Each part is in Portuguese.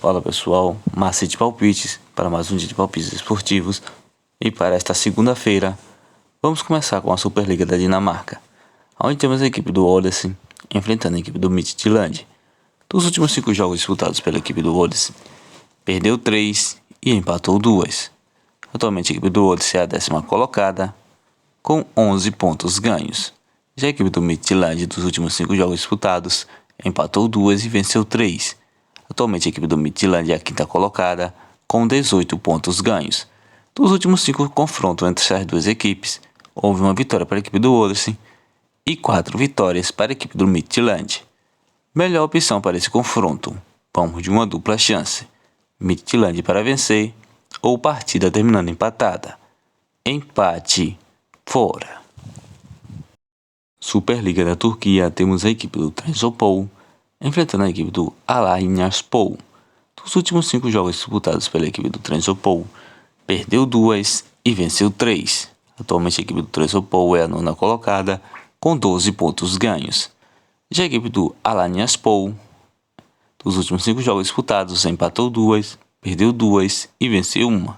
Fala pessoal, Macete Palpites para mais um dia de palpites esportivos. E para esta segunda-feira, vamos começar com a Superliga da Dinamarca, onde temos a equipe do Odense enfrentando a equipe do Midtjylland. Dos últimos 5 jogos disputados pela equipe do Odense, perdeu 3 e empatou 2. Atualmente a equipe do Odense é a 10ª colocada, com 11 pontos ganhos. Já a equipe do Midtjylland, dos últimos 5 jogos disputados, empatou 2 e venceu 3. Atualmente a equipe do Midtjylland é a 5ª colocada, com 18 pontos ganhos. Dos últimos 5 confrontos entre as duas equipes, houve uma vitória para a equipe do Odense e 4 vitórias para a equipe do Midtjylland. Melhor opção para esse confronto, vamos de uma dupla chance: Midtjylland para vencer ou partida terminando empatada. Empate fora. Superliga da Turquia, temos a equipe do Trabzonspor enfrentando a equipe do Alanyaspor. Dos últimos 5 jogos disputados pela equipe do Trabzonspor, perdeu 2 e venceu 3. Atualmente a equipe do Trabzonspor é a 9ª colocada, com 12 pontos ganhos. Já a equipe do Alanyaspor, dos últimos 5 jogos disputados, empatou 2, perdeu 2 e venceu 1.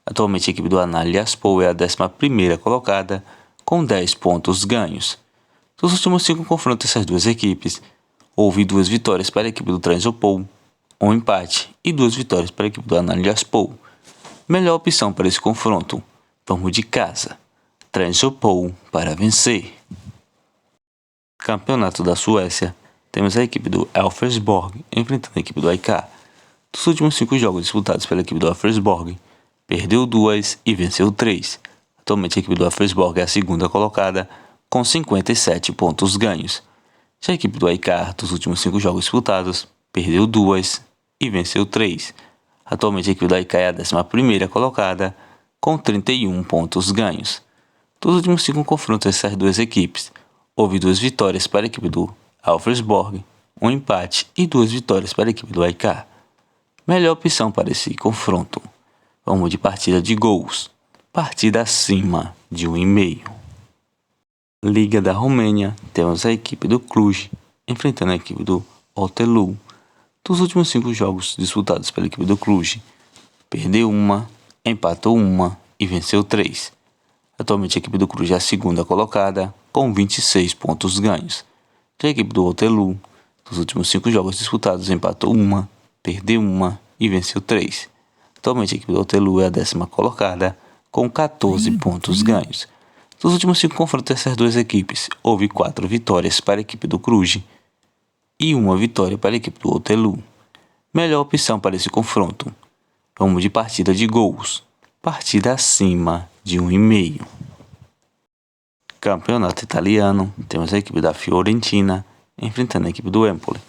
Atualmente a equipe do Alanyaspor é a 11ª colocada, com 10 pontos ganhos. Dos últimos 5 confrontos entre essas duas equipes, houve 2 vitórias para a equipe do Trabzonspor, um empate e 2 vitórias para a equipe do Alanyaspor. Melhor opção para esse confronto, vamos de casa: Trabzonspor para vencer. Campeonato da Suécia, temos a equipe do Elfsborg enfrentando a equipe do AIK. Dos últimos 5 jogos disputados pela equipe do Elfsborg, perdeu 2 e venceu 3. Atualmente a equipe do Elfsborg é a 2ª colocada, com 57 pontos ganhos. Já a equipe do AIK, dos últimos 5 jogos disputados, perdeu 2 e venceu 3. Atualmente a equipe do AIK é a 11ª colocada, com 31 pontos ganhos. Dos últimos 5 confrontos dessas duas equipes, houve 2 vitórias para a equipe do Elfsborg, um empate e 2 vitórias para a equipe do AIK. Melhor opção para esse confronto, vamos de partida de gols, partida acima de 1,5. Liga da Romênia, temos a equipe do Cluj enfrentando a equipe do Otelul. Dos últimos 5 jogos disputados pela equipe do Cluj, perdeu 1, empatou 1 e venceu 3. Atualmente a equipe do Cluj é a 2ª colocada, com 26 pontos ganhos. Já a equipe do Otelul, dos últimos 5 jogos disputados, empatou 1, perdeu 1 e venceu 3. Atualmente a equipe do Otelul é a 10ª colocada, com 14 pontos ganhos. Dos últimos 5 confrontos dessas duas equipes, houve 4 vitórias para a equipe do Cluj e 1 vitória para a equipe do Otelul. Melhor opção para esse confronto, vamos de partida de gols, partida acima de 1,5. Campeonato italiano, temos a equipe da Fiorentina enfrentando a equipe do Empoli.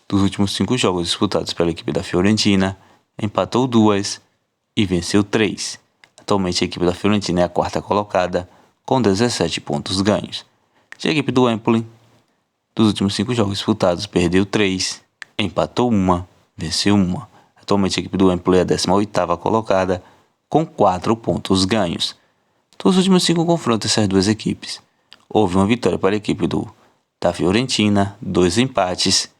Dos últimos 5 jogos disputados pela equipe da Fiorentina, empatou 2 e venceu 3. Atualmente a equipe da Fiorentina é a 4ª colocada, com 17 pontos ganhos. Já a equipe do Empoli, dos últimos 5 jogos disputados, perdeu 3, empatou 1, venceu 1. Atualmente a equipe do Empoli é a 18ª colocada, com 4 pontos ganhos. Dos últimos 5 confrontos dessas duas equipes, houve uma vitória para a equipe da Fiorentina, 2 empates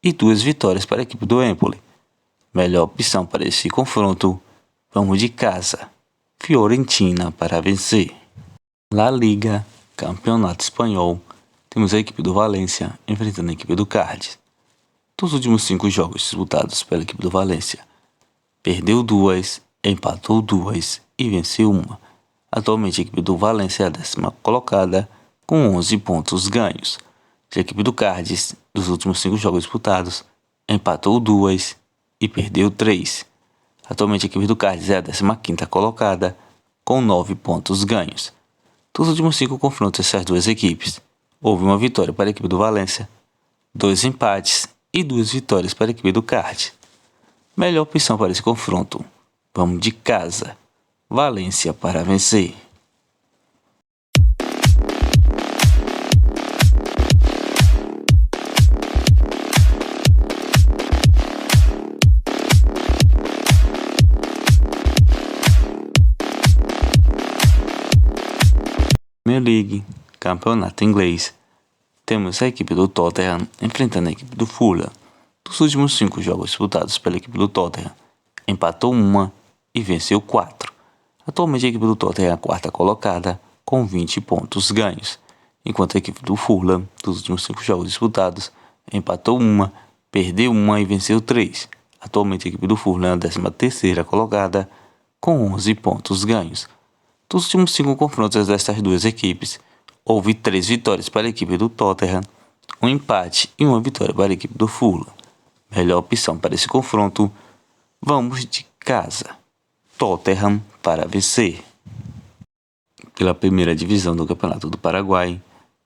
e 2 vitórias para a equipe do Empoli. Melhor opção para esse confronto, vamos de casa: Fiorentina para vencer. La Liga, Campeonato Espanhol, temos a equipe do Valência enfrentando a equipe do Cádiz. Dos últimos 5 jogos disputados pela equipe do Valência, perdeu 2, empatou 2 e venceu 1. Atualmente a equipe do Valência é a 10ª colocada, com 11 pontos ganhos. Já a equipe do Cádiz, dos últimos 5 jogos disputados, empatou 2 e perdeu 3. Atualmente a equipe do Cádiz é a 15ª colocada, com 9 pontos ganhos. Dos últimos 5 confrontos dessas duas equipes, houve uma vitória para a equipe do Valência, 2 empates e 2 vitórias para a equipe do Cádiz. Melhor opção para esse confronto, vamos de casa: Valência para vencer. Premier League, Campeonato Inglês, temos a equipe do Tottenham enfrentando a equipe do Fulham. Dos últimos 5 jogos disputados pela equipe do Tottenham, empatou uma e venceu 4. Atualmente a equipe do Tottenham é a quarta colocada com 20 pontos ganhos, enquanto a equipe do Fulham, dos últimos 5 jogos disputados, empatou uma, perdeu uma e venceu 3. Atualmente a equipe do Fulham é a 13ª colocada com 11 pontos ganhos. Dos últimos 5 confrontos dessas duas equipes, houve 3 vitórias para a equipe do Tottenham, um empate e uma vitória para a equipe do Fulham. Melhor opção para esse confronto, vamos de casa. Tottenham para vencer. Pela primeira divisão do Campeonato do Paraguai,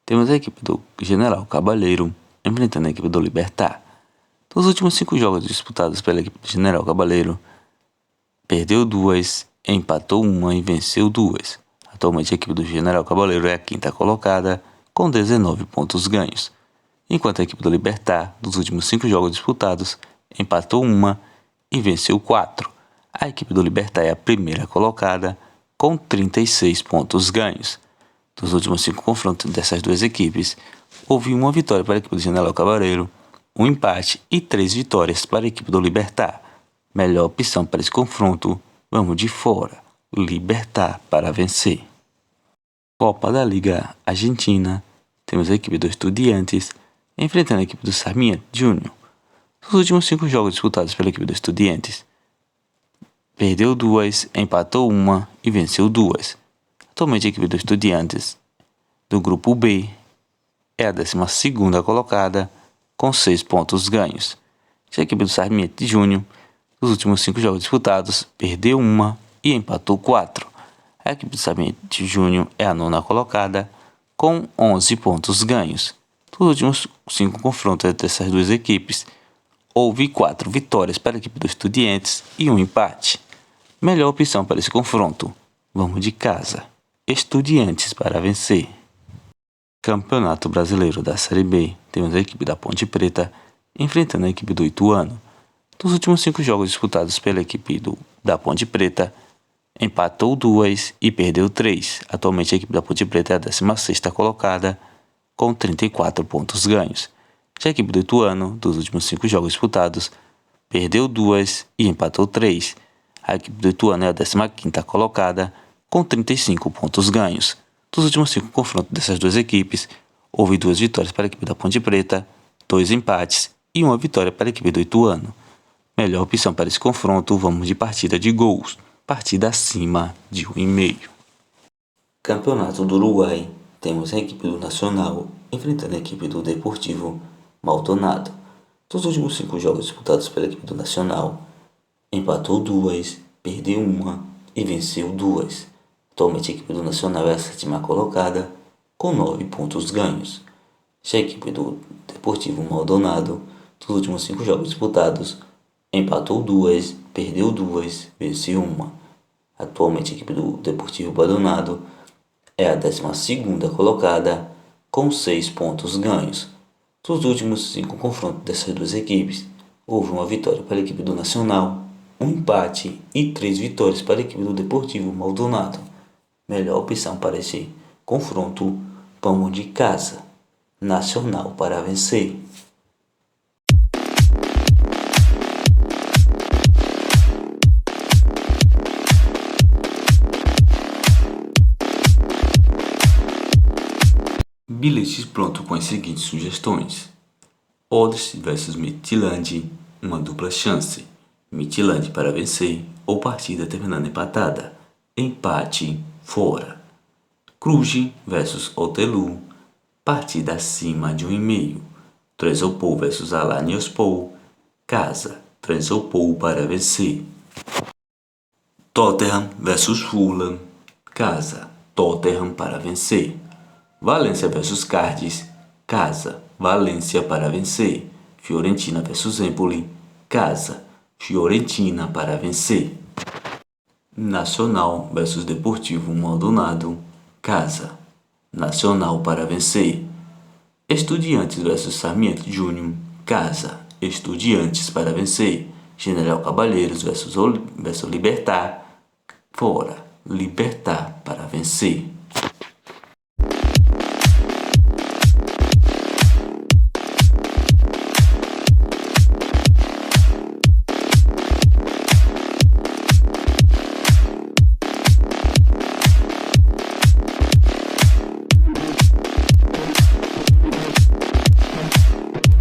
temos a equipe do General Cabaleiro enfrentando a equipe do Libertad. Dos últimos 5 jogos disputados pela equipe do General Cabaleiro, perdeu 2, empatou uma e venceu 2. Atualmente a equipe do General Cabaleiro é a 5ª colocada com 19 pontos ganhos, enquanto a equipe do Libertad, dos últimos 5 jogos disputados, empatou uma e venceu 4. A equipe do Libertad é a 1ª colocada com 36 pontos ganhos. Dos últimos 5 confrontos dessas duas equipes, houve uma vitória para a equipe do General Cabaleiro, um empate e 3 vitórias para a equipe do Libertad. Melhor opção para esse confronto, vamos de fora. Libertad para vencer. Copa da Liga Argentina, temos a equipe do Estudiantes enfrentando a equipe do Sarmiento Júnior. Nos últimos 5 jogos disputados pela equipe do Estudiantes, perdeu 2, empatou uma e venceu 2. Atualmente a equipe do Estudiantes, do grupo B, é a 12ª colocada com 6 pontos ganhos. Já a equipe do Sarmiento Júnior, nos últimos 5 jogos disputados, perdeu uma e empatou 4. A equipe do Sarmiento Júnior é a 9ª colocada com 11 pontos ganhos. Nos últimos 5 confrontos dessas duas equipes, houve 4 vitórias para a equipe do Estudiantes e um empate. Melhor opção para esse confronto, vamos de casa. Estudiantes para vencer. Campeonato Brasileiro da Série B, temos a equipe da Ponte Preta enfrentando a equipe do Ituano. Dos últimos 5 jogos disputados pela equipe da Ponte Preta, empatou 2 e perdeu 3. Atualmente a equipe da Ponte Preta é a 16ª colocada com 34 pontos ganhos. Já a equipe do Ituano, dos últimos 5 jogos disputados, perdeu 2 e empatou 3. A equipe do Ituano é a 15ª colocada com 35 pontos ganhos. Dos últimos 5 confrontos dessas duas equipes, houve 2 vitórias para a equipe da Ponte Preta, 2 empates e uma vitória para a equipe do Ituano. Melhor opção para esse confronto, vamos de partida de gols, partida acima de 1,5. Campeonato do Uruguai, temos a equipe do Nacional enfrentando a equipe do Deportivo Maldonado. Dos últimos 5 jogos disputados pela equipe do Nacional, empatou 2, perdeu uma e venceu 2. Atualmente a equipe do Nacional é a 7ª colocada com 9 pontos ganhos. Já a equipe do Deportivo Maldonado, dos últimos 5 jogos disputados, empatou 2, perdeu 2, venceu uma. Atualmente a equipe do Deportivo Maldonado é a 12ª colocada com 6 pontos ganhos. Dos últimos 5 confrontos dessas duas equipes, houve uma vitória para a equipe do Nacional, um empate e 3 vitórias para a equipe do Deportivo Maldonado. Melhor opção para esse confronto, vamos de casa. Nacional para vencer. Bilhetes pronto com as seguintes sugestões: Odds vs Midtjylland, uma dupla chance. Midtjylland para vencer ou partida terminando empatada. Empate fora. Cluj vs Otelu, partida acima de 1,5. Trabzonspor vs Alanyaspor, casa. Trabzonspor para vencer. Tottenham vs Fulham, casa. Tottenham para vencer. Valência vs Cardiff, casa. Valência para vencer. Fiorentina vs Empoli, casa. Fiorentina para vencer. Nacional vs Deportivo Maldonado, casa. Nacional para vencer. Estudiantes vs Sarmiento Júnior, casa. Estudiantes para vencer. General Caballeiros vs Libertad, fora. Libertad para vencer.